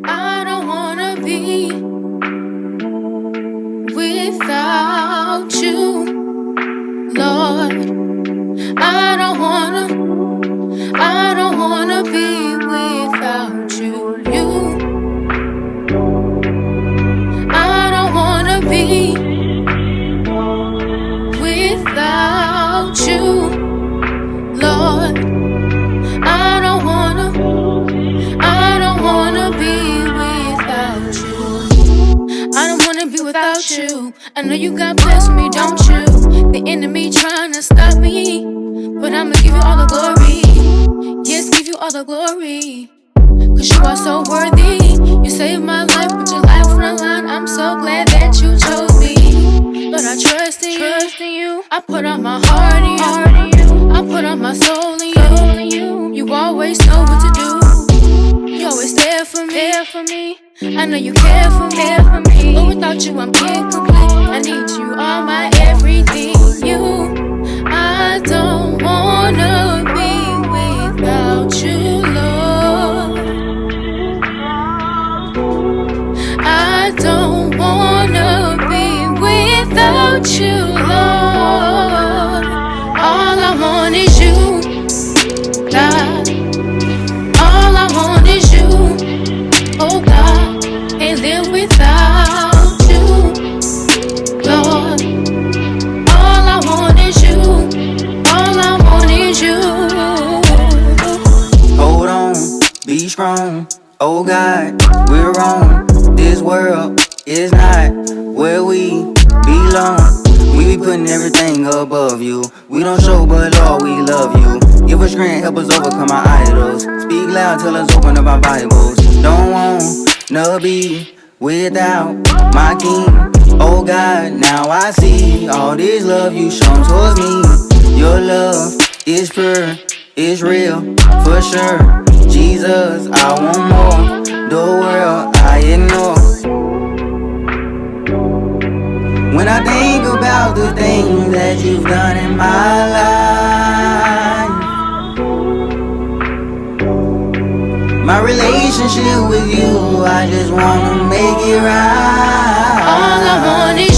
I don't wanna be without you, Lord. I don't wanna be without you. I don't wanna be without you, Lord. I don't wanna be without you. I don't wanna be without you. I know you got plans for me, don't you? The enemy trying to stop me, but I'ma give you all the glory. Yes, give you all the glory. Cause you are so worthy. You saved my life, put your life on the line. I'm so glad that you chose me. But I trust in you. I put all my heart in you. I put all my soul in you. You always know what to do. You always there for me. I know you care for me. But without you, I'm incomplete. I need you, all my everything. I don't wanna be without you, Lord. I don't wanna be without you, Lord. All I want is you, God. All I want is you, oh God. Can't live without you, Lord. All I want is you, all I want is you. Hold on, be strong, oh God, we're wrong. This world is not where we belong. We be putting everything above you. We don't show, but Lord, we love you. Give us strength, help us overcome our idols. Speak loud, tell us open up our Bibles. Don't wanna be without my King. Oh God, now I see all this love you shown towards me. Your love is pure, it's real, for sure. Jesus, I want more. The world I ignore. When I think about the things that you've done in my life, my relationship with you, I just wanna make it right. All I want is